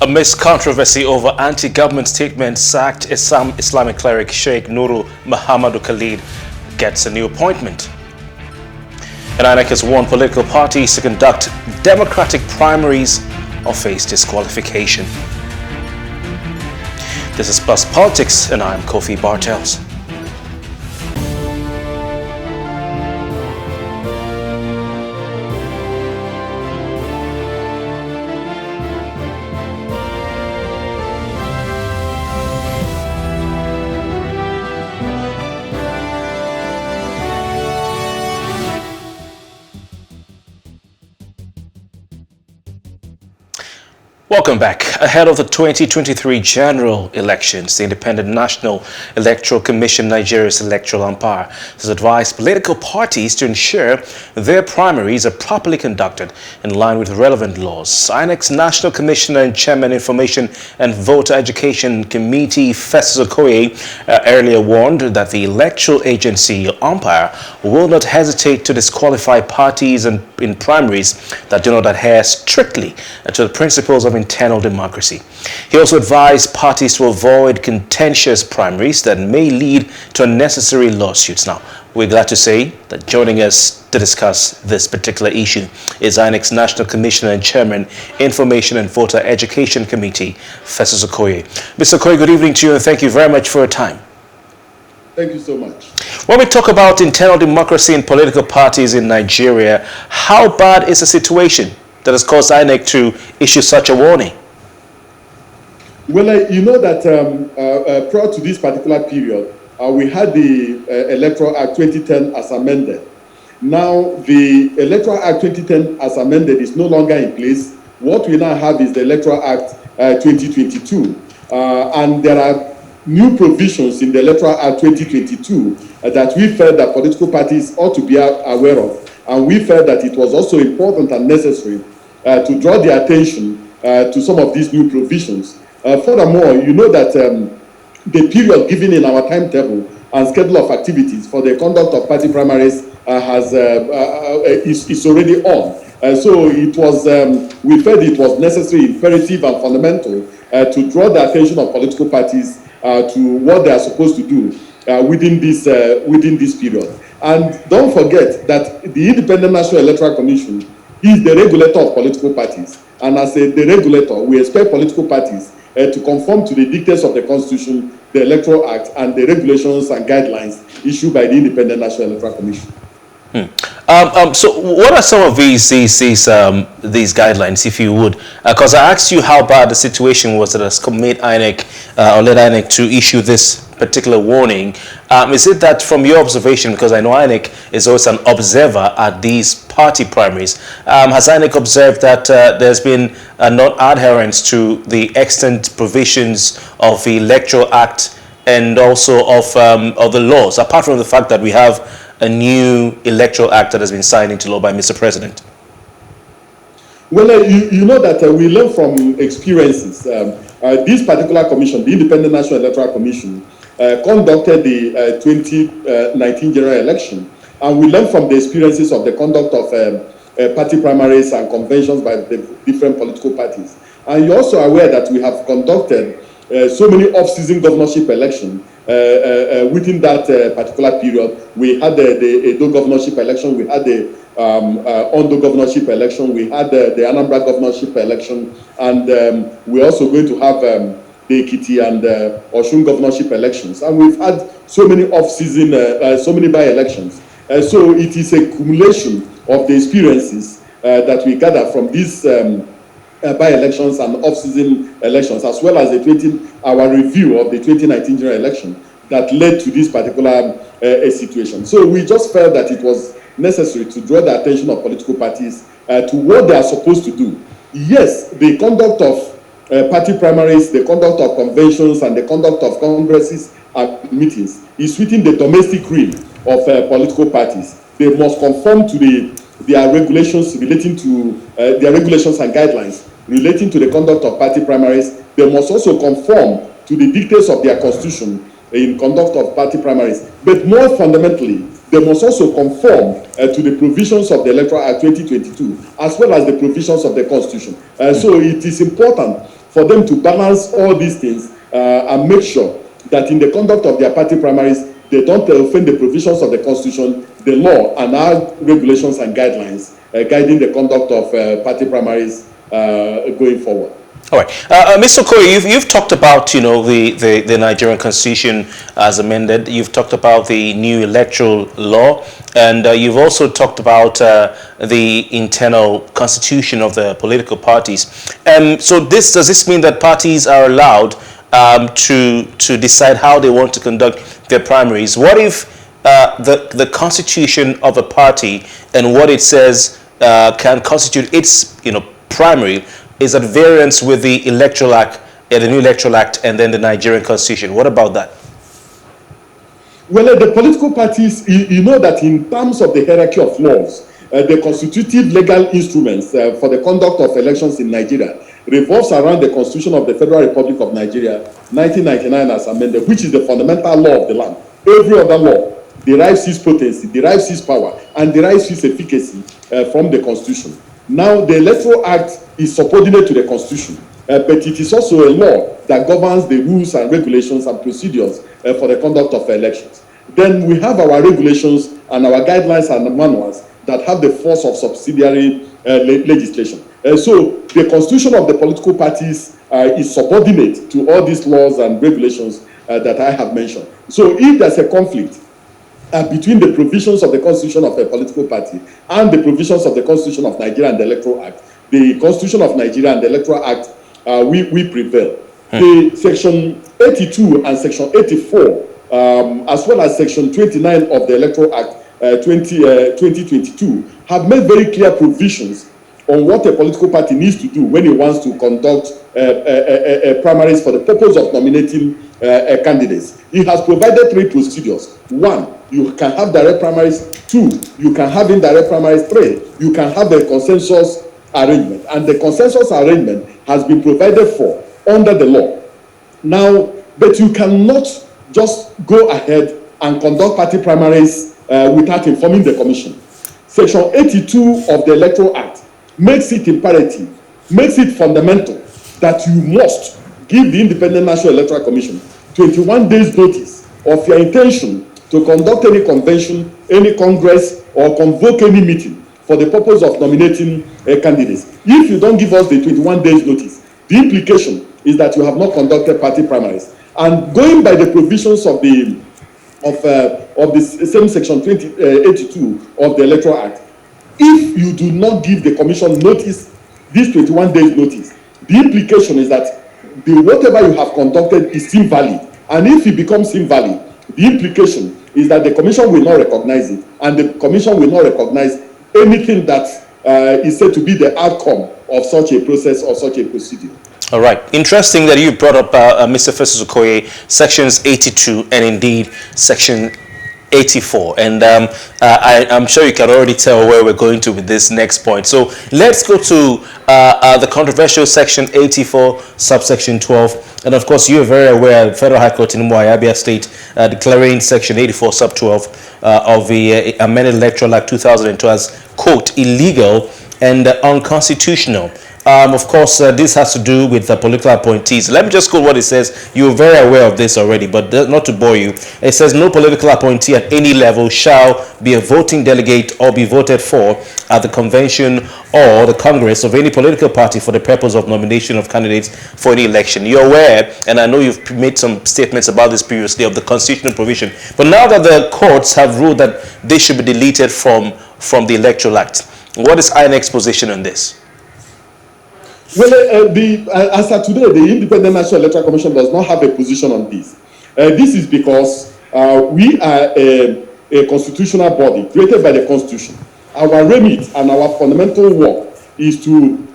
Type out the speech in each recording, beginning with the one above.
Amidst controversy over anti-government statements, sacked Islamic cleric Sheikh Nurul Muhammadu Khalid gets a new appointment. And I.N.E.C has warned political parties to conduct democratic primaries or face disqualification. This is Plus Politics, and I'm Kofi Bartels. Welcome back. Ahead of the 2023 general elections, the Independent National Electoral Commission, Nigeria's electoral umpire, has advised political parties to ensure their primaries are properly conducted in line with relevant laws. I.N.E.C's National Commissioner and Chairman, Information and Voter Education Committee, Festus Okoye, earlier warned that the electoral agency umpire will not hesitate to disqualify parties in primaries that do not adhere strictly to the principles of internal democracy. He also advised parties to avoid contentious primaries that may lead to unnecessary lawsuits. Now, we're glad to say that joining us to discuss this particular issue is I.N.E.C's National Commissioner and Chairman, Information and Voter Education Committee, Festus Okoye. Mr. Okoye, good evening to you, and thank you very much for your time. Thank you so much. When we talk about internal democracy in political parties in Nigeria, how bad is the situation that has caused I.N.E.C to issue such a warning? Well, you know that prior to this particular period, we had the Electoral Act 2010 as amended. Now, the Electoral Act 2010 as amended is no longer in place. What we now have is the Electoral Act 2022. And there are new provisions in the Electoral Act 2022 that we felt that political parties ought to be aware of. And we felt that it was also important and necessary to draw the attention to some of these new provisions. Furthermore, you know that the period given in our timetable and schedule of activities for the conduct of party primaries is already on. So it was, we felt it was necessary, imperative, and fundamental to draw the attention of political parties to what they are supposed to do within this period. And don't forget that the Independent National Electoral Commission is the regulator of political parties. And as the regulator, we expect political parties to conform to the dictates of the Constitution, the Electoral Act, and the regulations and guidelines issued by the Independent National Electoral Commission. So what are some of these guidelines, if you would? Because I asked you how bad the situation was that has made I.N.E.C or led I.N.E.C to issue this particular warning. Is it that from your observation, because I know I.N.E.C is always an observer at these party primaries, has I.N.E.C observed that there's been a non-adherence to the extant provisions of the Electoral Act and also of the laws, apart from the fact that we have a new Electoral Act that has been signed into law by Mr. President? Well, you know that we learn from experiences. This particular commission, the Independent National Electoral Commission, conducted the 2019 general election, and we learned from the experiences of the conduct of party primaries and conventions by the different political parties. And you're also aware that we have conducted so many off-season governorship elections within that particular period. We had the Edo governorship election, we had the Ondo governorship election, we had the Anambra governorship election, and we're also going to have the Ekiti and Osun governorship elections. And we've had so many off-season, so many by-elections. So it is a cumulation of the experiences that we gather from these by-elections and off-season elections, as well as our review of the 2019 general election that led to this particular situation. So we just felt that it was necessary to draw the attention of political parties to what they are supposed to do. Yes, the conduct of party primaries, the conduct of conventions, and the conduct of congresses and meetings is within the domestic realm of political parties. They must conform to their regulations relating to their regulations and guidelines relating to the conduct of party primaries. They must also conform to the dictates of their constitution in conduct of party primaries. But more fundamentally, they must also conform to the provisions of the Electoral Act 2022, as well as the provisions of the Constitution. So it is important for them to balance all these things and make sure that in the conduct of their party primaries, they don't offend the provisions of the Constitution, the law, and our regulations and guidelines guiding the conduct of party primaries going forward. All right, Mr. Okoye, you've talked about the Nigerian Constitution as amended. You've talked about the new electoral law, and you've also talked about the internal constitution of the political parties. So does this mean that parties are allowed to decide how they want to conduct their primaries? What if the constitution of a party and what it says can constitute its primary is at variance with the Electoral Act, the new Electoral Act, and then the Nigerian Constitution? What about that? Well, the political parties, you know that in terms of the hierarchy of laws, the constitutive legal instruments for the conduct of elections in Nigeria revolves around the Constitution of the Federal Republic of Nigeria, 1999 as amended, which is the fundamental law of the land. Every other law derives its potency, derives its power, and derives its efficacy from the Constitution. Now, the Electoral Act is subordinate to the Constitution, but it is also a law that governs the rules and regulations and procedures for the conduct of elections. Then we have our regulations and our guidelines and manuals that have the force of subsidiary legislation. So the constitution of the political parties is subordinate to all these laws and regulations that I have mentioned. So if there's a conflict between the provisions of the constitution of a political party and the provisions of the Constitution of Nigeria and the Electoral Act, the Constitution of Nigeria and the Electoral Act, we prevail. The Section 82 and Section 84, as well as Section 29 of the Electoral Act 2022, have made very clear provisions on what a political party needs to do when it wants to conduct primaries for the purpose of nominating candidates. It has provided three procedures. One, you can have direct primaries. Two, you can have indirect primaries. Three, you can have a consensus arrangement. And the consensus arrangement has been provided for under the law. Now, but you cannot just go ahead and conduct party primaries without informing the commission. Section 82 of the Electoral Act makes it imperative, makes it fundamental that you must give the Independent National Electoral Commission 21 days notice of your intention to conduct any convention, any congress, or convoke any meeting for the purpose of nominating candidates. If you don't give us the 21 days notice, the implication is that you have not conducted party primaries. And going by the provisions of the same section 82 of the Electoral Act, if you do not give the commission notice, this 21 days notice, the implication is that whatever you have conducted is invalid. And if it becomes invalid, the implication is that the commission will not recognize it, and the commission will not recognize anything that is said to be the outcome of such a process or such a procedure. All right. Interesting that you brought up, Mr. Festus Okoye, sections 82 and indeed section 84. And I'm sure you can already tell where we're going to with this next point. So let's go to the controversial section 84, subsection 12. And of course, you're very aware the Federal High Court in Abia State declaring section 84, sub 12 of the amended Electoral Act 2002 as, quote, illegal and unconstitutional. Of course, this has to do with the political appointees. Let me just quote what it says. You're very aware of this already, but not to bore you. It says, no political appointee at any level shall be a voting delegate or be voted for at the convention or the congress of any political party for the purpose of nomination of candidates for any election. You're aware, and I know you've made some statements about this previously, of the constitutional provision. But now that the courts have ruled that they should be deleted from the Electoral Act, what is I.N.E.C position on this? Well, as of today, the Independent National Electoral Commission does not have a position on this. This is because we are a constitutional body created by the Constitution. Our remit and our fundamental work is to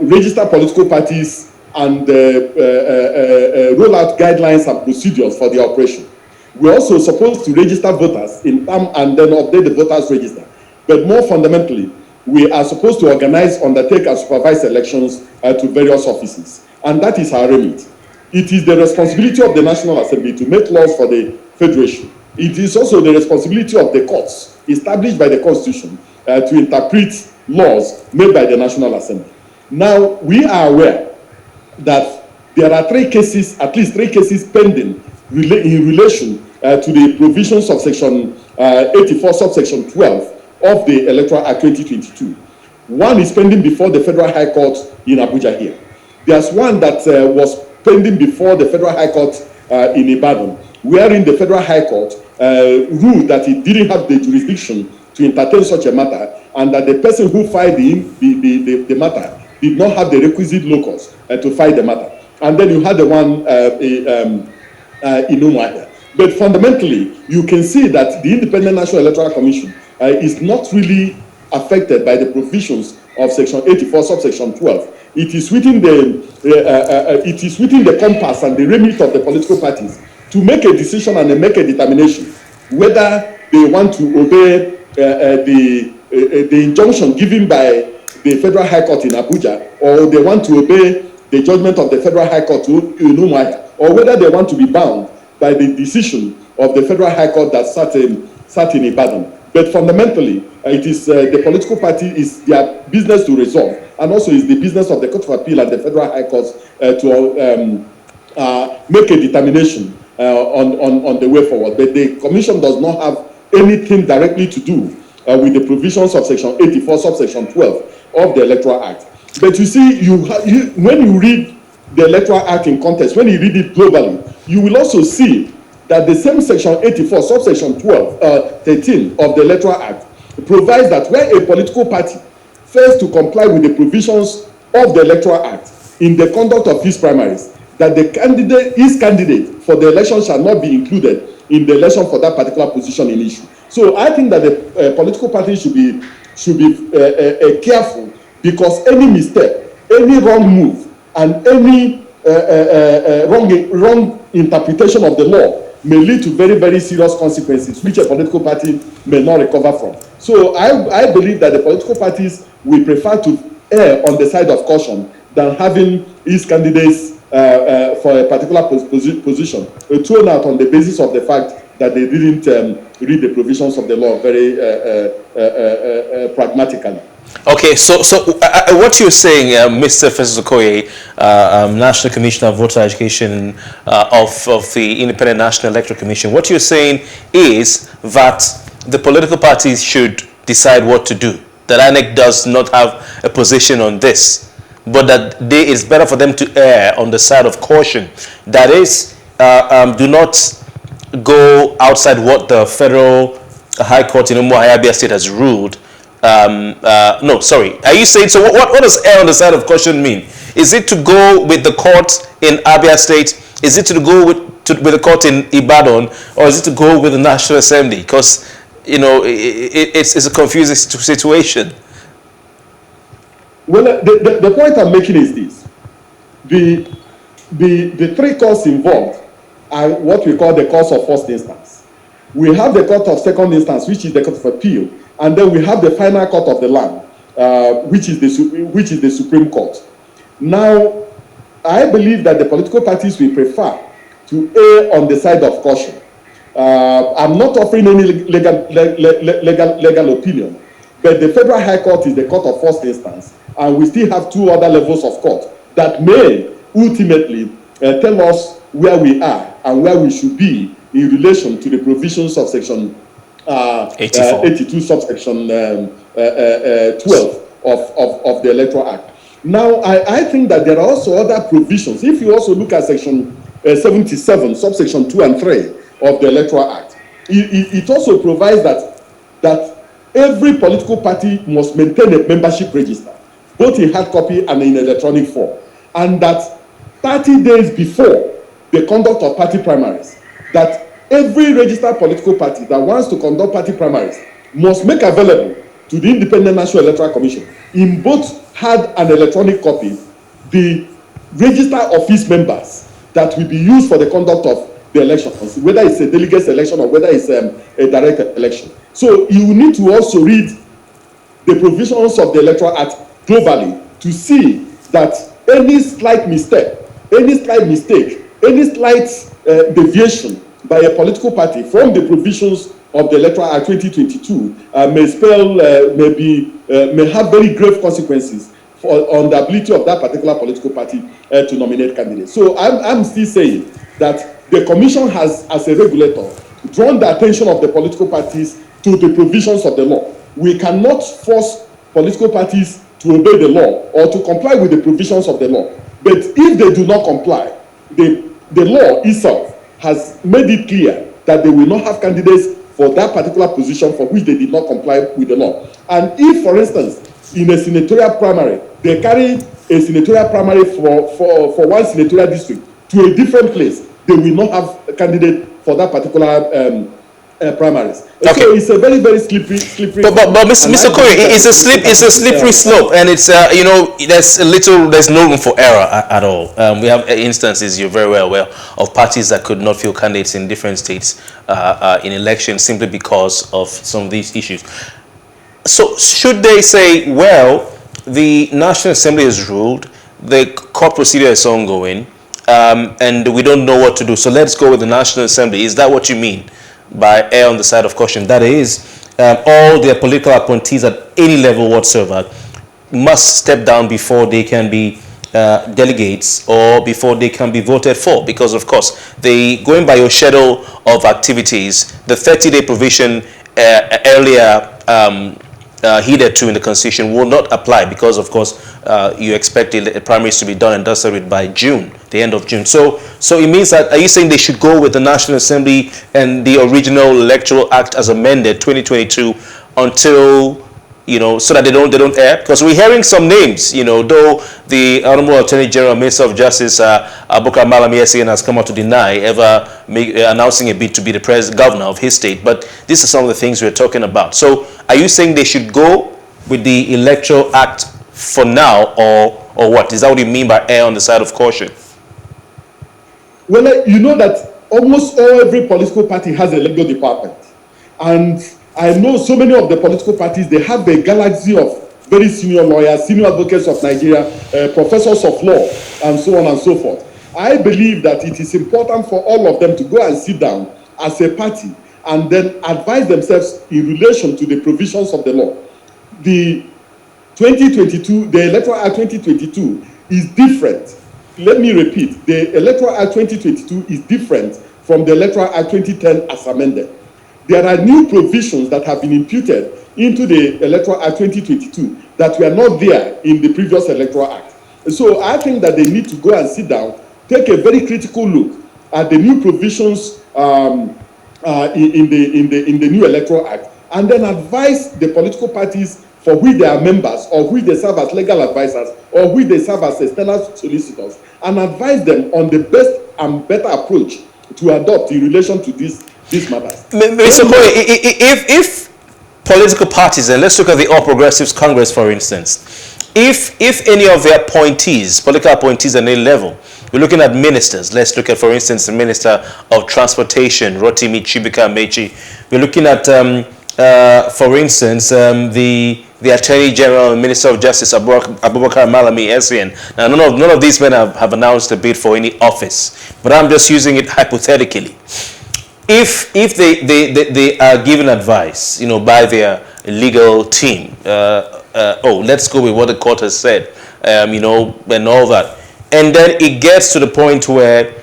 register political parties and roll out guidelines and procedures for the operation. We're also supposed to register voters in time and then update the voters register. But more fundamentally, we are supposed to organize, undertake, and supervise elections to various offices. And that is our remit. It is the responsibility of the National Assembly to make laws for the Federation. It is also the responsibility of the courts, established by the Constitution, to interpret laws made by the National Assembly. Now, we are aware that there are at least three cases pending in relation to the provisions of Section 84, subsection 12 of the Electoral Act 2022. One is pending before the Federal High Court in Abuja here. There's one that was pending before the Federal High Court in Ibadan, wherein the Federal High Court ruled that it didn't have the jurisdiction to entertain such a matter, and that the person who filed the matter did not have the requisite locus to file the matter. And then you had the one in I.N.E.C. But fundamentally, you can see that the Independent National Electoral Commission is not really affected by the provisions of Section 84, subsection 12. It is within the compass and the remit of the political parties to make a decision and make a determination whether they want to obey the injunction given by the Federal High Court in Abuja, or they want to obey the judgment of the Federal High Court in I.N.E.C, or whether they want to be bound by the decision of the Federal High Court that sat in Ibadan. But fundamentally, it is the political party is their business to resolve, and also is the business of the Court of Appeal and the Federal High Court to make a determination on the way forward. But the Commission does not have anything directly to do with the provisions of Section 84, subsection 12 of the Electoral Act. But you see, when you read the Electoral Act in context, when you read it globally, you will also see that the same Section 84, subsection 13 of the Electoral Act provides that where a political party fails to comply with the provisions of the Electoral Act in the conduct of his primaries, that his candidate for the election shall not be included in the election for that particular position in issue. So I think that the political party should be careful, because any mistake, any wrong move, and any wrong interpretation of the law may lead to very, very serious consequences, which a political party may not recover from. So I believe that the political parties will prefer to err on the side of caution than having his candidates for a particular position thrown out on the basis of the fact that they didn't read the provisions of the law very pragmatically. Okay, so what you're saying, Mr. Festus Okoye, National Commissioner of Voter Education of the Independent National Electoral Commission, what you're saying is that the political parties should decide what to do, that I.N.E.C does not have a position on this, but that it's better for them to err on the side of caution. That is, do not go outside what the Federal High Court in Abia State has ruled. No, sorry. Are you saying, so what does err on the side of caution mean? Is it to go with the court in Abia State? Is it to go with the court in Ibadan? Or is it to go with the National Assembly? Because, you know, it's a confusing situation. Well, the point I'm making is this. The three courts involved are what we call the courts of first instance. We have the court of second instance, which is the Court of Appeal, and then we have the final court of the land, which is the Supreme Court. Now, I believe that the political parties will prefer to err on the side of caution. I'm not offering any legal opinion, but the Federal High Court is the court of first instance, and we still have two other levels of court that may ultimately tell us where we are and where we should be in relation to the provisions of Section 82, subsection 12 of the Electoral Act. Now, I think that there are also other provisions. If you also look at Section 77, subsection 2 and 3 of the Electoral Act, it also provides that every political party must maintain a membership register, both in hard copy and in electronic form, and that 30 days before the conduct of party primaries, that every registered political party that wants to conduct party primaries must make available to the Independent National Electoral Commission, in both hard and electronic copy, the register of its members that will be used for the conduct of the election, whether it's a delegate election or whether it's a direct election. So you need to also read the provisions of the Electoral Act globally to see that any slight mistake, any slight deviation by a political party from the provisions of the Electoral Act 2022 may have very grave consequences on the ability of that particular political party to nominate candidates. So I'm still saying that the commission has, as a regulator, drawn the attention of the political parties to the provisions of the law. We cannot force political parties to obey the law or to comply with the provisions of the law. But if they do not comply, the law itself has made it clear that they will not have candidates for that particular position for which they did not comply with the law. And if, for instance, in a senatorial primary, they carry a senatorial primary for one senatorial district to a different place, they will not have a candidate for that particular primaries. Okay. So it's a very, very slippery. But Mr. Okoye, it's a slippery slope, and it's there's no room for error at all. We have instances, you're very well aware, of parties that could not field candidates in different states in elections simply because of some of these issues. So should they say, well, the National Assembly has ruled, the court procedure is ongoing, and we don't know what to do, so let's go with the National Assembly? Is that what you mean by err on the side of caution? That is, all their political appointees at any level whatsoever must step down before they can be delegates or before they can be voted for, because of course, going by your schedule of activities, the 30-day provision earlier heeded to in the Constitution will not apply, because of course you expect the primaries to be done and dusted by June, the end of June. So it means that, are you saying they should go with the National Assembly and the original Electoral Act as amended 2022 until, so that they don't err? Because we're hearing some names, though the Honorable Attorney General, Minister of Justice, Abubakar Malami SAN, has come out to deny ever announcing a bid to be the governor of his state. But these are some of the things we're talking about. So are you saying they should go with the Electoral Act for now, or what? Is that what you mean by err on the side of caution? Well, you know that almost every political party has a legal department. And I know so many of the political parties, they have a galaxy of very senior lawyers, senior advocates of Nigeria, professors of law, and so on and so forth. I believe that it is important for all of them to go and sit down as a party and then advise themselves in relation to the provisions of the law. The Electoral Act 2022 is different. Let me repeat, the Electoral Act 2022 is different from the Electoral Act 2010 as amended. There are new provisions that have been imputed into the Electoral Act 2022 that were not there in the previous Electoral Act. So I think that they need to go and sit down, take a very critical look at the new provisions in the new Electoral Act, and then advise the political parties for which they are members, or which they serve as legal advisors, or which they serve as external solicitors, and advise them on the best and better approach to adopt in relation to these matters. Mr. Okoye, if political parties, and let's look at the All Progressives Congress, for instance, if any of their appointees, political appointees at any level, we're looking at ministers. Let's look at, for instance, the Minister of Transportation, Rotimi Chibuka-Mechi. We're looking at, for instance, the Attorney General and Minister of Justice, Abubakar Malami SAN. Now, none of these men have announced a bid for any office, but I'm just using it hypothetically. If they are given advice, by their legal team, let's go with what the court has said, and all that, and then it gets to the point where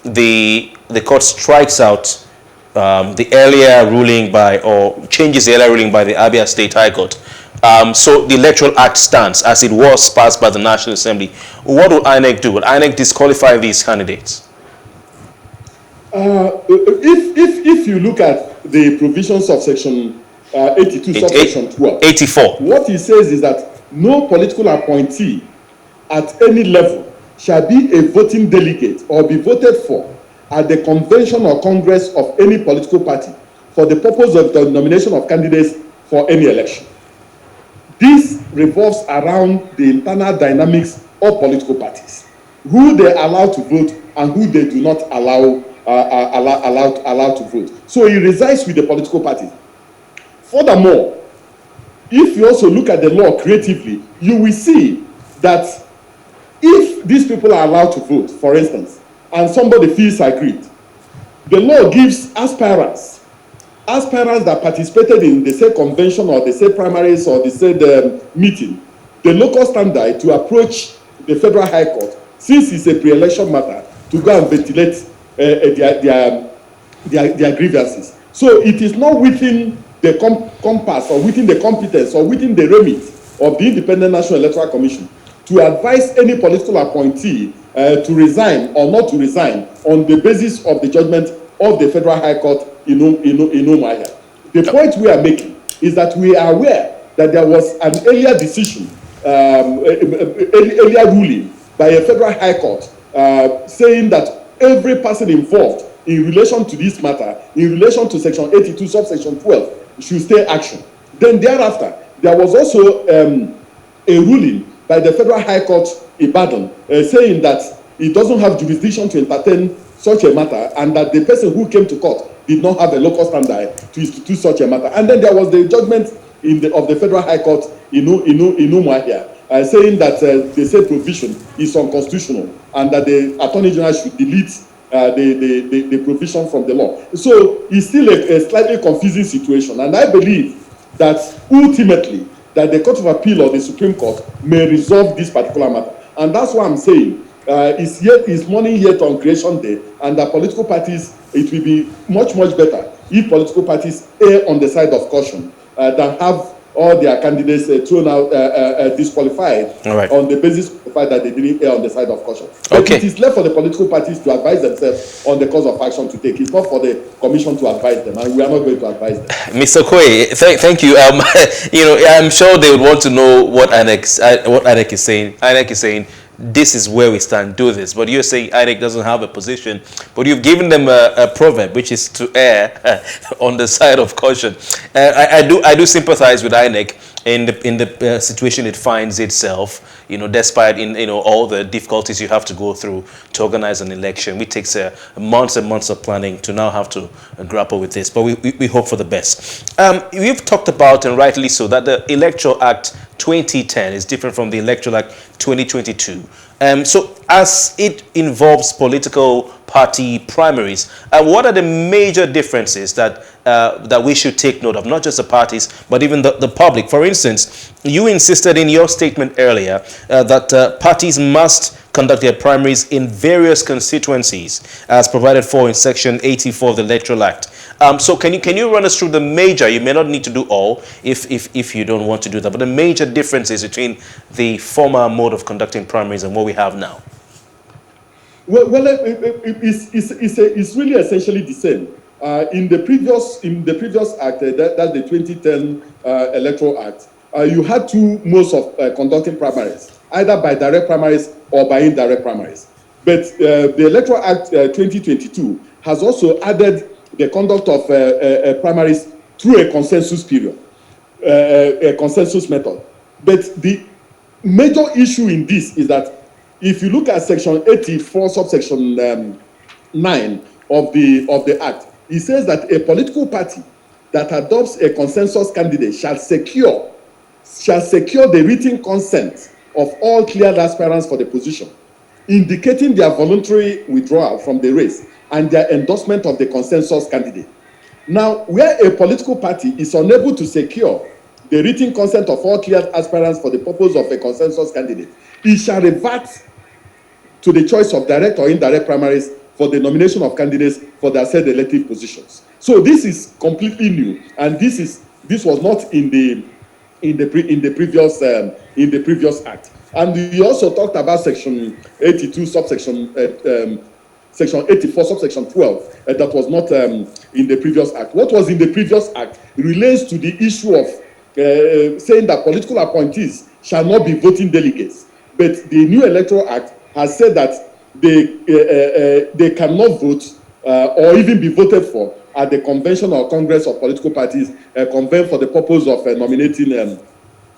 the court strikes out the earlier ruling or changes the earlier ruling by the Abia State High Court. So the Electoral Act stands as it was passed by the National Assembly. What would I.N.E.C do? Would I.N.E.C disqualify these candidates? If you look at the provisions of Section 82, subsection 12, 84, what it says is that no political appointee at any level shall be a voting delegate or be voted for at the convention or congress of any political party for the purpose of the nomination of candidates for any election. This revolves around the internal dynamics of political parties, who they allow to vote and who they do not allow to vote. So it resides with the political parties. Furthermore, if you also look at the law creatively, you will see that if these people are allowed to vote, for instance, and somebody feels aggrieved, the law gives aspirants that participated in the said convention or the said primaries or the said meeting the local standard to approach the Federal High Court, since it's a pre-election matter, to go and ventilate their grievances. So it is not within the compass or within the competence or within the remit of the Independent National Electoral Commission to advise any political appointee to resign or not to resign on the basis of the judgment of the Federal High Court in Umuahia. The point we are making is that we are aware that there was an earlier decision, earlier ruling by a Federal High Court saying that every person involved in relation to this matter, in relation to Section 82, subsection 12, should stay action. Then thereafter, there was also a ruling by the Federal High Court Ibadan saying that it doesn't have jurisdiction to entertain such a matter, and that the person who came to court did not have a local standard to institute such a matter. And then there was the judgment of the Federal High Court in Umuahia saying that the said provision is unconstitutional and that the Attorney General should delete the provision from the law. So it's still a slightly confusing situation, and I believe that ultimately that the Court of Appeal or the Supreme Court may resolve this particular matter. And that's why I'm saying it's morning yet on Creation Day, and the political parties, it will be much better if political parties err on the side of caution than have all their candidates thrown out, disqualified on the basis of the fact that they didn't err on the side of caution. But it is left for the political parties to advise themselves on the course of action to take. It's not for the commission to advise them, and we are not going to advise them. Mr. Okoye, thank you. I'm sure they would want to know what I.N.E.C is saying. I.N.E.C is saying, this is where we stand, do this. But you're saying I.N.E.C doesn't have a position, but you've given them a proverb, which is to err on the side of caution. I do sympathize with I.N.E.C in the situation it finds itself, despite all the difficulties you have to go through to organize an election. It takes months and months of planning to now have to grapple with this, but we hope for the best. We've talked about, and rightly so, that the Electoral Act 2010 is different from the Electoral Act 2022. So as it involves political party primaries, what are the major differences that we should take note of, not just the parties, but even the public? For instance, you insisted in your statement earlier that parties must conduct their primaries in various constituencies as provided for in Section 84 of the Electoral Act. So can you run us through the major, you may not need to do all if you don't want to do that, but the major differences between the former mode of conducting primaries and what we have now? Well, it's really essentially the same. In the previous act, that's the 2010 Electoral Act, you had two modes of conducting primaries, either by direct primaries or by indirect primaries. But the Electoral Act 2022 has also added the conduct of primaries through a consensus period, a consensus method. But the major issue in this is that if you look at Section 84, subsection 9 of the Act, it says that a political party that adopts a consensus candidate shall secure the written consent of all cleared aspirants for the position, indicating their voluntary withdrawal from the race and their endorsement of the consensus candidate. Now, where a political party is unable to secure the written consent of all cleared aspirants for the purpose of a consensus candidate, it shall revert to the choice of direct or indirect primaries for the nomination of candidates for their said elective positions. So this is completely new, and this was not in the previous act. And we also talked about Section 82, subsection Section 84, subsection 12, that was not in the previous act. What was in the previous act relates to the issue of saying that political appointees shall not be voting delegates. But the new Electoral Act has said that they cannot vote or even be voted for at the convention or congress of political parties convened for the purpose of nominating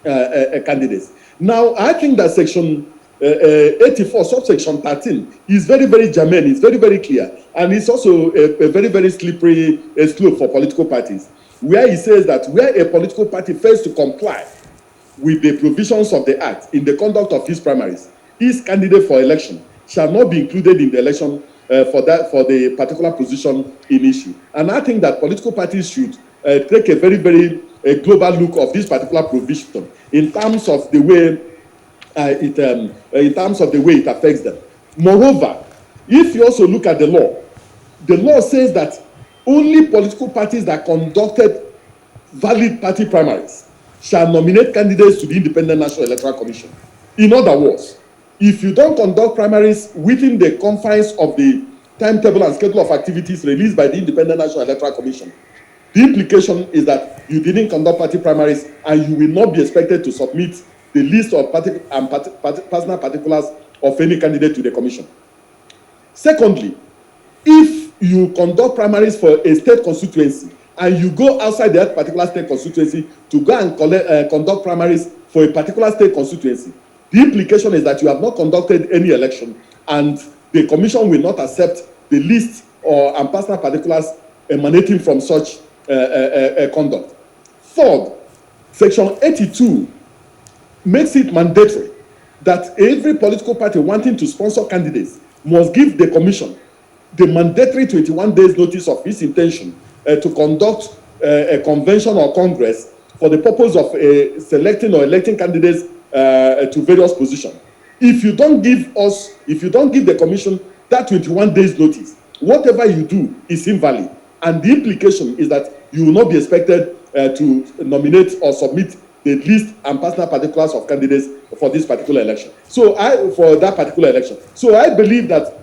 candidates. Now, I think that Section 84, subsection 13 is very germane, it's very clear, and it's also a very slippery slope for political parties, where it says that where a political party fails to comply with the provisions of the Act in the conduct of his primaries, his candidate for election shall not be included in the election for the particular position in issue. And I think that political parties should take a very global look of this particular provision in terms of the way in terms of the way it affects them. Moreover, if you also look at the law says that only political parties that conducted valid party primaries shall nominate candidates to the Independent National Electoral Commission. In other words, if you don't conduct primaries within the confines of the timetable and schedule of activities released by the Independent National Electoral Commission, the implication is that you didn't conduct party primaries and you will not be expected to submit the list of personal particulars of any candidate to the commission. Secondly, if you conduct primaries for a state constituency and you go outside that particular state constituency to go and conduct primaries for a particular state constituency, the implication is that you have not conducted any election and the commission will not accept the list and personal particulars emanating from such conduct. Third, Section 82 makes it mandatory that every political party wanting to sponsor candidates must give the commission the mandatory 21 days notice of its intention to conduct a convention or congress for the purpose of selecting or electing candidates to various positions. If you don't give the commission that 21 days notice, whatever you do is invalid. And the implication is that you will not be expected to nominate or submit the list and personal particulars of candidates for this particular election. For that particular election. So I believe that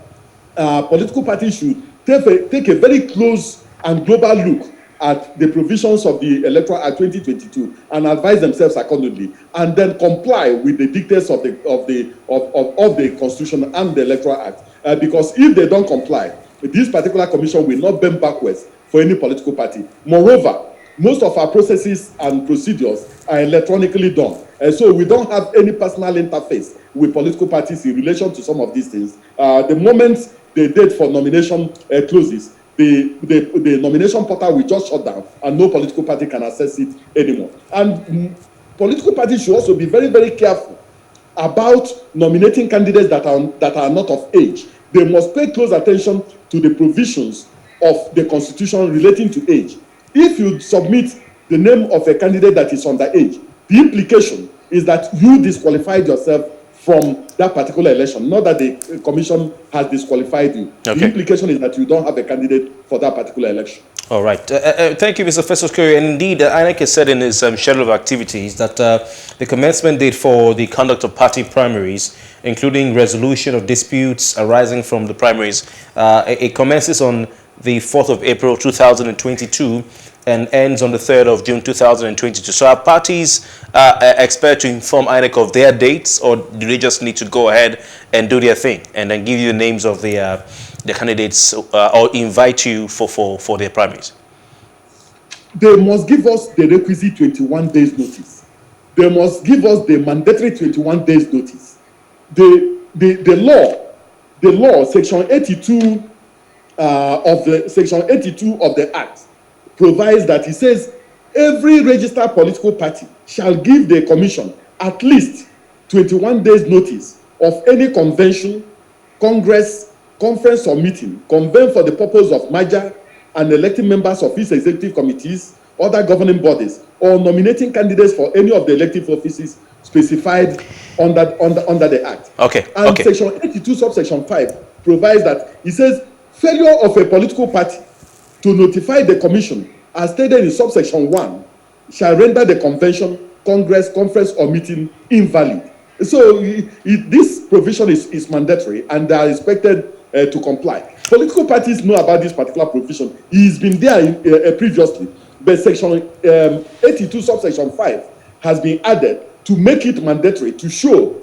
political parties should take a very close and global look at the provisions of the Electoral Act 2022 and advise themselves accordingly, and then comply with the dictates of the Constitution and the Electoral Act. Because if they don't comply, this particular commission will not bend backwards for any political party. Moreover, most of our processes and procedures are electronically done. So we don't have any personal interface with political parties in relation to some of these things. The moment the date for nomination closes, the nomination portal will just shut down and no political party can access it anymore. And political parties should also be very, very careful about nominating candidates that are not of age. They must pay close attention to the provisions of the Constitution relating to age. If you submit the name of a candidate that is underage, the implication is that you disqualified yourself from that particular election, not that the commission has disqualified you. Okay. The implication is that you don't have a candidate for that particular election. All right. Thank you, Mr. Festus Okoye. And indeed, I.N.E.C has said in his schedule of activities that the commencement date for the conduct of party primaries, including resolution of disputes arising from the primaries, it commences on the 4th of April 2022 and ends on the 3rd of June 2022. So are parties expect to inform I.N.E.C of their dates, or do they just need to go ahead and do their thing and then give you the names of the candidates or invite you for their primaries? They must give us the requisite 21 days notice. They must give us the mandatory 21 days notice. The law, Section 82 Section 82 of the Act provides that it says every registered political party shall give the commission at least 21 days notice of any convention, congress, conference or meeting convened for the purpose of merger and electing members of its executive committees, other governing bodies, or nominating candidates for any of the elective offices specified under the Act. Okay. And Section 82 subsection 5 provides that it says failure of a political party to notify the commission as stated in subsection 1 shall render the convention, congress, conference or meeting invalid. So this provision is mandatory and they are expected to comply. Political parties know about this particular provision. It's been there previously, but Section 82 subsection 5 has been added to make it mandatory, to show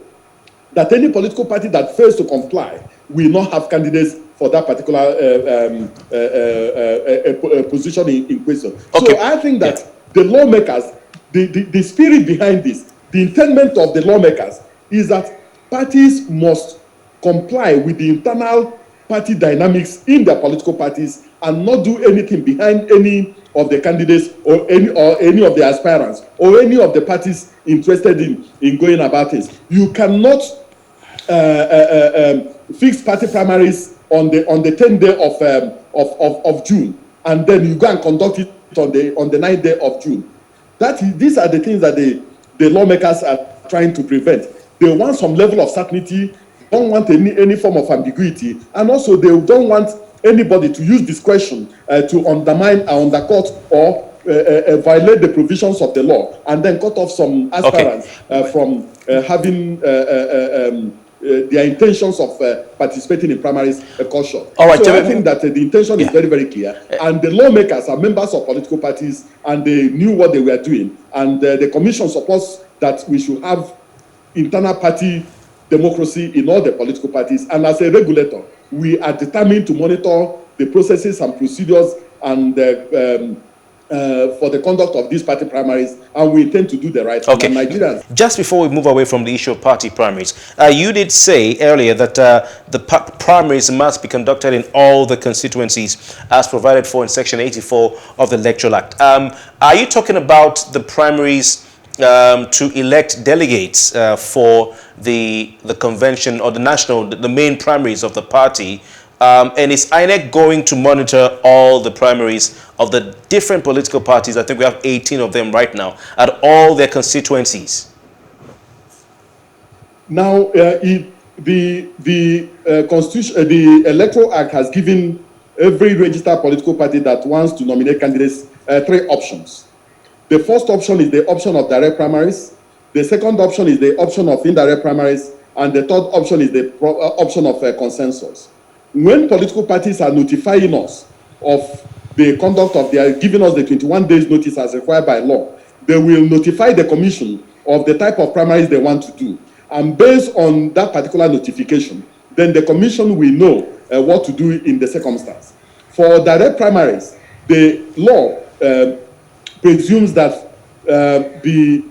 that any political party that fails to comply will not have candidates for that particular position in question. Okay. So I think that the lawmakers, the spirit behind this, the intent of the lawmakers is that parties must comply with the internal party dynamics in their political parties and not do anything behind any of the candidates or any of the aspirants or any of the parties interested in going about it. You cannot fix party primaries on the 10th day of June, and then you go and conduct it on the 9th day of June. These are the things that the lawmakers are trying to prevent. They want some level of certainty, don't want any form of ambiguity, and also they don't want anybody to use discretion to undermine or undercut or violate the provisions of the law, and then cut off some aspirants from having their intentions of participating in primaries cut short. All right, so I think that the intention is very, very clear, and the lawmakers are members of political parties, and they knew what they were doing, and the commission supports that we should have internal party democracy in all the political parties, and as a regulator, we are determined to monitor the processes and procedures and for the conduct of these party primaries, and we intend to do the right thing. Okay. Nigerians. Just before we move away from the issue of party primaries, you did say earlier that the primaries must be conducted in all the constituencies as provided for in Section 84 of the Electoral Act. Are you talking about the primaries to elect delegates for the convention or the main primaries of the party? And is I.N.E.C going to monitor all the primaries of the different political parties? I think we have 18 of them right now at all their constituencies. Now, the Constitution, the Electoral Act has given every registered political party that wants to nominate candidates 3 options. The first option is the option of direct primaries. The second option is the option of indirect primaries, and the third option is the option of consensus. When political parties are notifying us of the conduct of their, giving us the 21 days notice as required by law, they will notify the commission of the type of primaries they want to do. And based on that particular notification, then the commission will know what to do in the circumstance. For direct primaries, the law presumes that the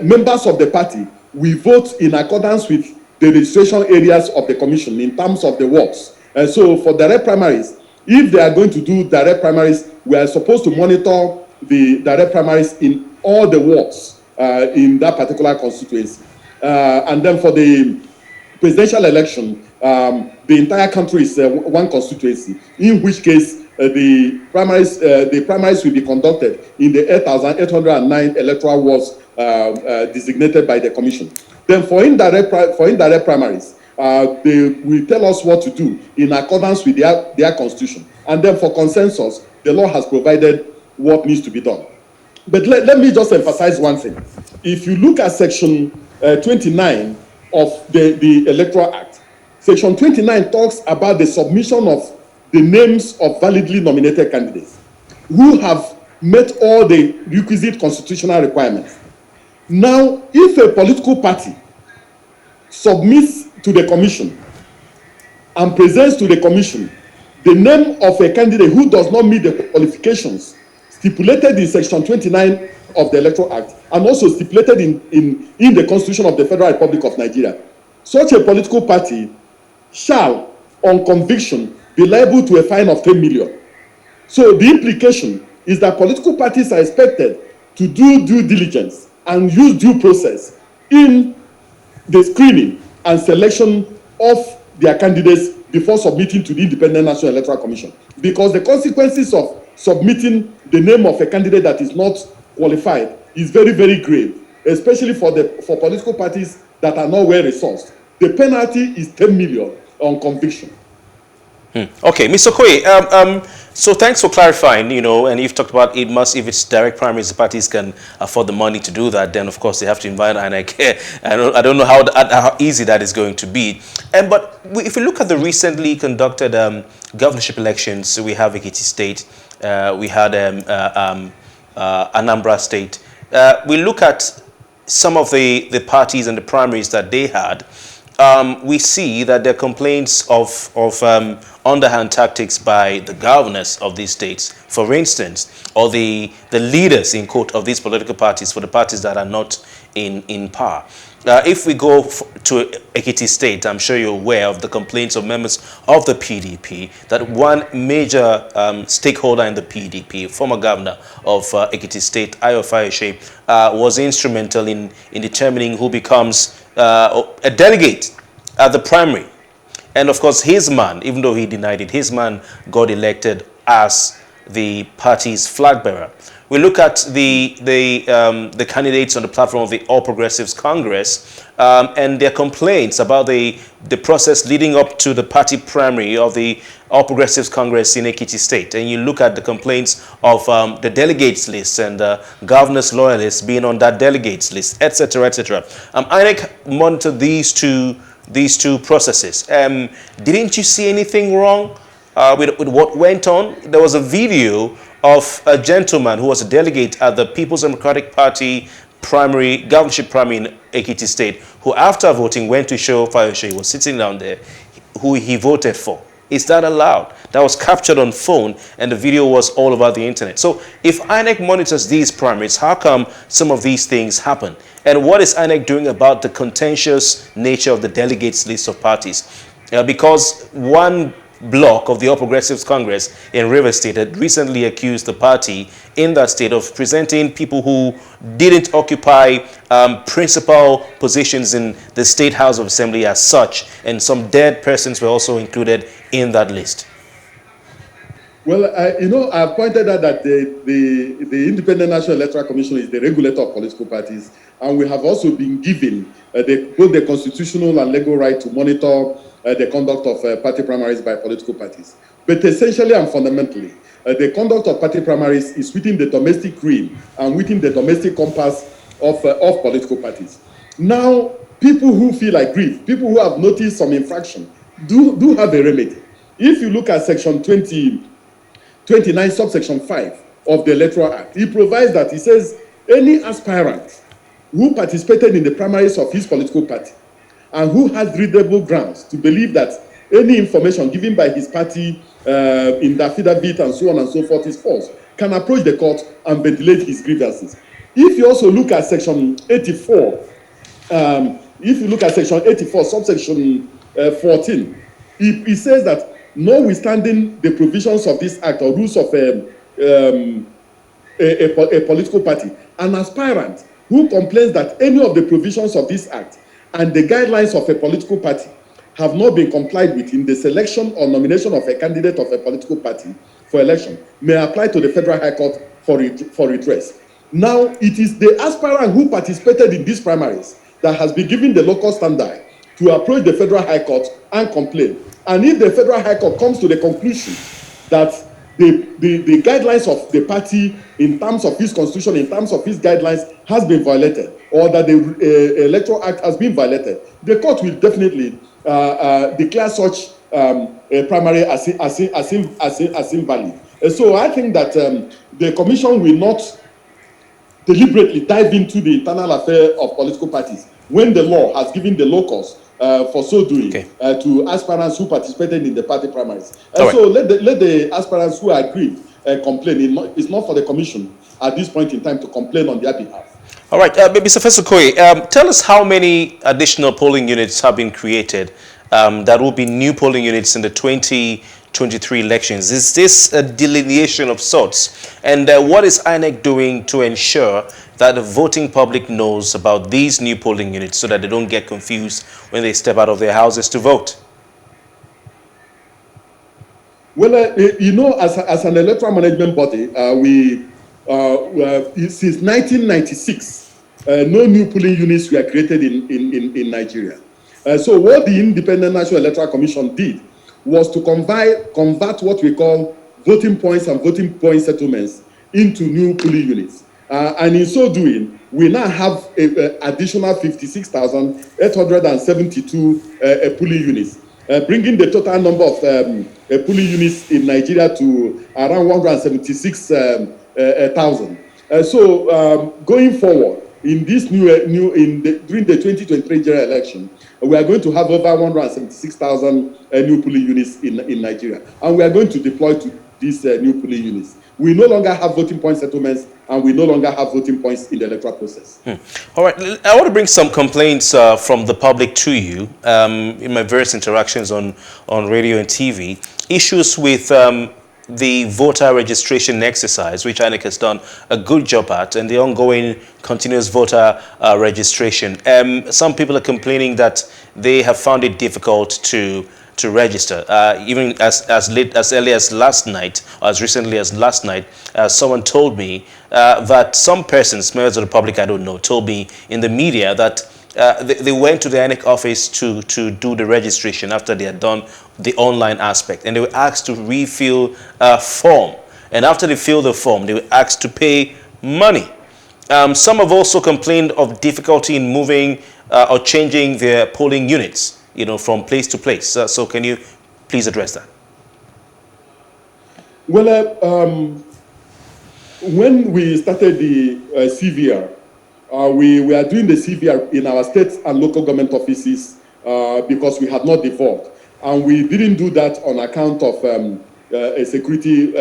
members of the party will vote in accordance with the registration areas of the commission in terms of the wards. So for direct primaries, if they are going to do direct primaries, we are supposed to monitor the direct primaries in all the wards in that particular constituency. And then for the presidential election, the entire country is one constituency, in which case the primaries will be conducted in the 8,809 electoral wards designated by the commission. Then for indirect primaries, they will tell us what to do in accordance with their constitution. And then for consensus, the law has provided what needs to be done. But let me just emphasize one thing. If you look at Section 29 of the Electoral Act, Section 29 talks about the submission of the names of validly nominated candidates who have met all the requisite constitutional requirements. Now, if a political party submits to the commission and presents to the commission the name of a candidate who does not meet the qualifications stipulated in Section 29 of the Electoral Act and also stipulated in the Constitution of the Federal Republic of Nigeria, such a political party shall, on conviction, be liable to a fine of 10 million. So the implication is that political parties are expected to do due diligence and use due process in the screening and selection of their candidates before submitting to the Independent National Electoral Commission. Because the consequences of submitting the name of a candidate that is not qualified is very, very grave, especially for political parties that are not well resourced. The penalty is 10 million on conviction. Okay, Mr. Okoye, so thanks for clarifying, and you've talked about it must, if it's direct primaries, the parties can afford the money to do that, then of course they have to invite I.N.E.C. I don't know how easy that is going to be. But if you look at the recently conducted governorship elections, we have Ekiti State, we had Anambra State. We look at some of the parties and the primaries that they had. We see that there are complaints of underhand tactics by the governors of these states, for instance, or the leaders, in quote, of these political parties, for the parties that are not in power. If we go to Ekiti State, I'm sure you're aware of the complaints of members of the PDP, that one major stakeholder in the PDP, former governor of Ekiti State, Okoye, was instrumental in determining who becomes a delegate at the primary. And of course, his man, even though he denied it, his man got elected as the party's flag bearer. We look at the candidates on the platform of the All Progressives Congress and their complaints about the process leading up to the party primary of the All Progressives Congress in Ekiti State. And you look at the complaints of the delegates list and governors loyalists being on that delegates list, etc., etc. I.N.E.C monitored these two processes. Didn't you see anything wrong with what went on? There was a video of a gentleman who was a delegate at the People's Democratic Party primary, governorship primary in Ekiti State, who after voting went to show Fayose, he was sitting down there, who he voted for. Is that allowed? That was captured on phone and the video was all over the internet. So if I.N.E.C monitors these primaries, how come some of these things happen? And what is I.N.E.C doing about the contentious nature of the delegates list of parties? Because one bloc of the All Progressives Congress in Rivers State had recently accused the party in that state of presenting people who didn't occupy principal positions in the State House of Assembly as such, and some dead persons were also included in that list. Well, I've pointed out that the Independent National Electoral Commission is the regulator of political parties, and we have also been given both the constitutional and legal right to monitor the conduct of party primaries by political parties. But essentially and fundamentally, the conduct of party primaries is within the domestic realm and within the domestic compass of political parties. Now, people who feel aggrieved, people who have noticed some infraction, do have a remedy. If you look at Section 29, subsection 5 of the Electoral Act, it provides that it says any aspirant who participated in the primaries of his political party and who has reasonable grounds to believe that any information given by his party in the affidavit and so on and so forth is false, can approach the court and ventilate his grievances. If you also look at Section 84, subsection 14, it says that notwithstanding the provisions of this act or rules of a political party, an aspirant who complains that any of the provisions of this act and the guidelines of a political party have not been complied with in the selection or nomination of a candidate of a political party for election may apply to the Federal High Court for redress. Now, it is the aspirant who participated in these primaries that has been given the local standard to approach the Federal High Court and complain. And if the Federal High Court comes to the conclusion that the guidelines of the party in terms of his constitution, in terms of his guidelines has been violated, or that the Electoral Act has been violated, the court will definitely declare such a primary as invalid. So I think that the commission will not deliberately dive into the internal affair of political parties when the law has given the locus for so doing to aspirants who participated in the party primaries. So let the aspirants who are aggrieved complain. It's not for the commission at this point in time to complain on their behalf. All right, Mr. Festus Okoye, tell us how many additional polling units have been created that will be new polling units in the 2023 elections. Is this a delineation of sorts? And what is I.N.E.C doing to ensure that the voting public knows about these new polling units so that they don't get confused when they step out of their houses to vote? Well, as an electoral management body, since 1996, no new polling units were created in Nigeria. So what the Independent National Electoral Commission did was to convert what we call voting points and voting point settlements into new polling units. And in so doing, we now have additional 56,872 polling units, bringing the total number of polling units in Nigeria to around 176,000. So going forward, in this during the 2023 general election, we are going to have over 176,000 new polling units in Nigeria, and we are going to deploy to these new polling units. We no longer have voting point settlements, and we no longer have voting points in the electoral process. All right, I want to bring some complaints from the public to you in my various interactions on radio and TV. Issues with the voter registration exercise, which I.N.E.C has done a good job at, and the ongoing continuous voter registration. Some people are complaining that they have found it difficult to to register. Even as early as last night, or as recently as last night, someone told me that some persons, members of the public, I don't know, told me in the media that they went to the I.N.E.C office to do the registration after they had done the online aspect, and they were asked to refill a form. And after they filled the form, they were asked to pay money. Some have also complained of difficulty in moving or changing their polling units, from place to place. So can you please address that? Well, when we started the CVR, we are doing the CVR in our state and local government offices because we had not devolved. And we didn't do that on account of security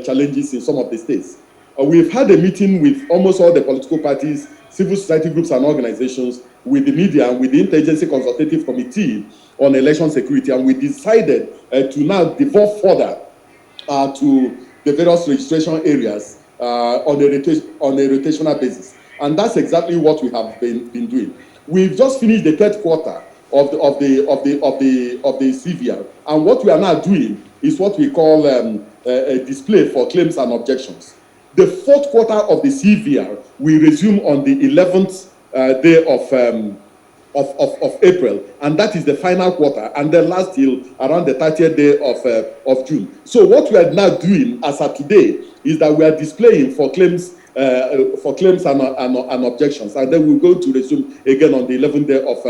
challenges in some of the states. We've had a meeting with almost all the political parties, civil society groups and organizations, with the media and with the Interagency Consultative Committee on Election Security, and we decided to now devolve further to the various registration areas on a rotational basis. And that's exactly what we have been doing. We've just finished the third quarter of the CVR, and what we are now doing is what we call a display for claims and objections. The fourth quarter of the CVR will resume on the 11th day of April, and that is the final quarter, and then last till around the 30th day of June. So what we are now doing as of today is that we are displaying for claims and objections, and then we're going to resume again on the 11th day of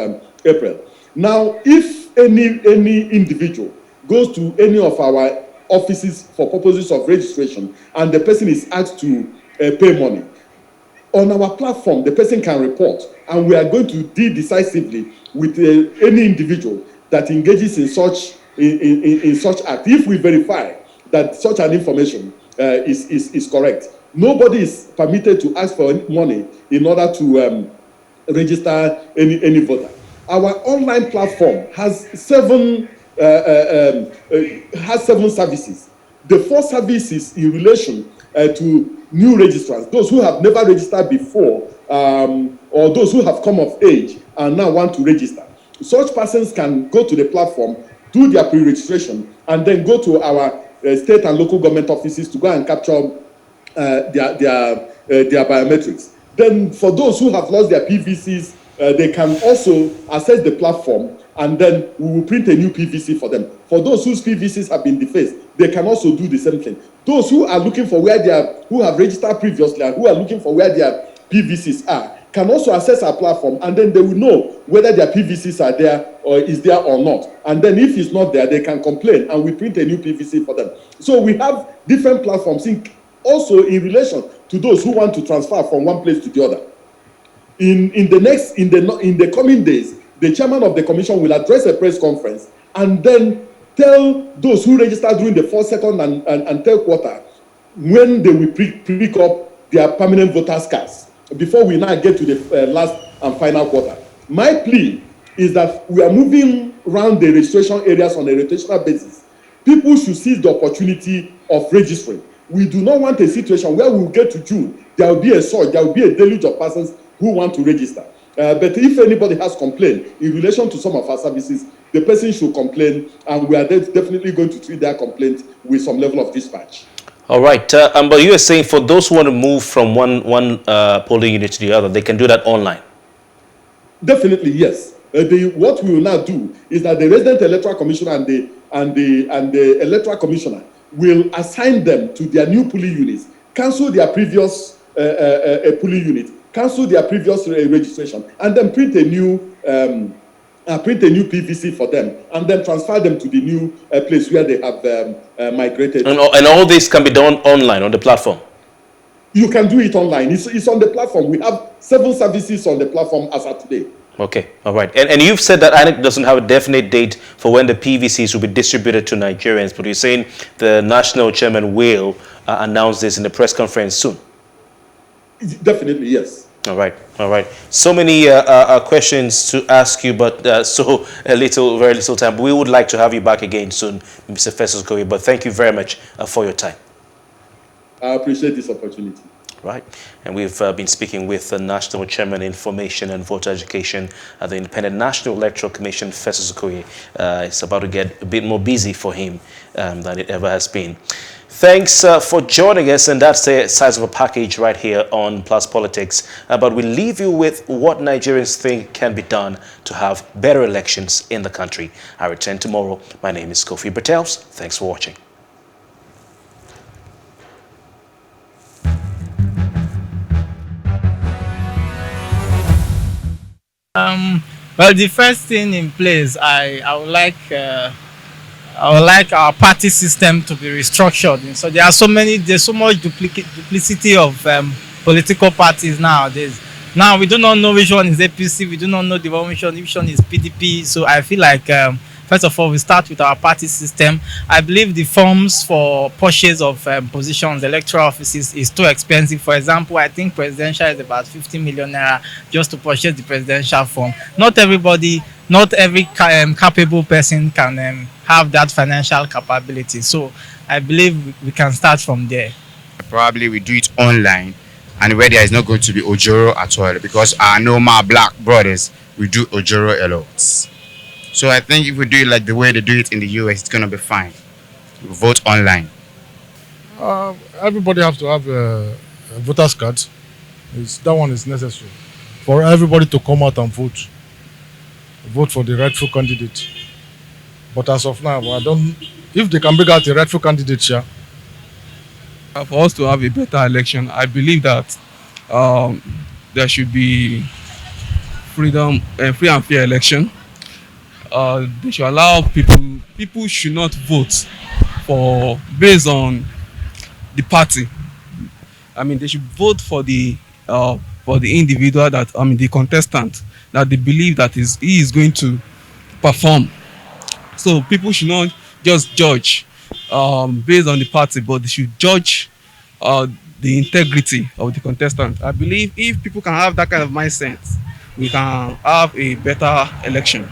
April. Now, if any individual goes to any of our offices for purposes of registration and the person is asked to pay money, on our platform the person can report, and we are going to deal decisively with any individual that engages in such act. If we verify that such an information is correct, nobody is permitted to ask for money in order to register any voter. Our online platform has seven services. The first service is in relation to new registrants, those who have never registered before, or those who have come of age and now want to register. Such persons can go to the platform, do their pre-registration, and then go to our state and local government offices to go and capture their biometrics. Then for those who have lost their PVCs, they can also access the platform, and then we will print a new PVC for them. For those whose PVCs have been defaced, they can also do the same thing. Those who are looking for who have registered previously and who are looking for where their PVCs are, can also access our platform, and then they will know whether their PVCs are there or is there or not. And then if it's not there, they can complain, and we print a new PVC for them. So we have different platforms also in relation to those who want to transfer from one place to the other. In the coming days, the chairman of the commission will address a press conference and then tell those who registered during the first, second, and third quarter when they will pick up their permanent voters' cards before we now get to the last and final quarter. My plea is that we are moving around the registration areas on a rotational basis. People should seize the opportunity of registering. We do not want a situation where we will get to June, there will be a surge, there will be a deluge of persons who want to register. But if anybody has complained in relation to some of our services, the person should complain, and we are definitely going to treat their complaint with some level of dispatch. All right, but you are saying for those who want to move from one polling unit to the other, they can do that online? Definitely, yes. What we will now do is that the resident electoral commissioner and the electoral commissioner will assign them to their new polling units, cancel their previous polling unit, cancel their previous registration, and then print a new PVC for them, and then transfer them to the new place where they have migrated. And all this can be done online on the platform? You can do it online. It's on the platform. We have 7 services on the platform as of today. Okay, all right. And you've said that I.N.E.C doesn't have a definite date for when the PVCs will be distributed to Nigerians, but you're saying the national chairman will announce this in the press conference soon? Definitely, yes. All right, all right. So many questions to ask you, but very little time. We would like to have you back again soon, Mr. Festus Okoye, but thank you very much for your time. I appreciate this opportunity. Right, and we've been speaking with the National Chairman Information and Voter Education at the Independent National Electoral Commission, Festus Okoye. It's about to get a bit more busy for him than it ever has been. Thanks for joining us, and that's the size of a package right here on Plus Politics. But we leave you with what Nigerians think can be done to have better elections in the country. I return tomorrow. My name is Kofi Bertels. Thanks for watching. Well, the first thing in place, I would like our party system to be restructured. And so there's so much duplicity of political parties nowadays. Now we do not know which one is APC, we do not know which one is PDP. So I feel like first of all we start with our party system. I believe the forms for purchase of positions, electoral offices is too expensive. For example, I think presidential is about 50 million naira just to purchase the presidential form. Not every capable person can have that financial capability. So I believe we can start from there. Probably we do it online, and where there is not going to be ojoro at all, because our normal black brothers, we do ojoro a lot. So I think if we do it like the way they do it in the US, it's gonna be fine. We vote online. Everybody has to have a voter's card. That one is necessary for everybody to come out and vote for the rightful candidate. But as of now, if they can bring out the rightful candidate here. For us to have a better election, I believe that there should be free and fair election. They should allow people should not vote based on the party. I mean, they should vote for the individual the contestant that they believe that he is going to perform. So people should not just judge based on the party, but they should judge the integrity of the contestant. I believe if people can have that kind of mindset, we can have a better election.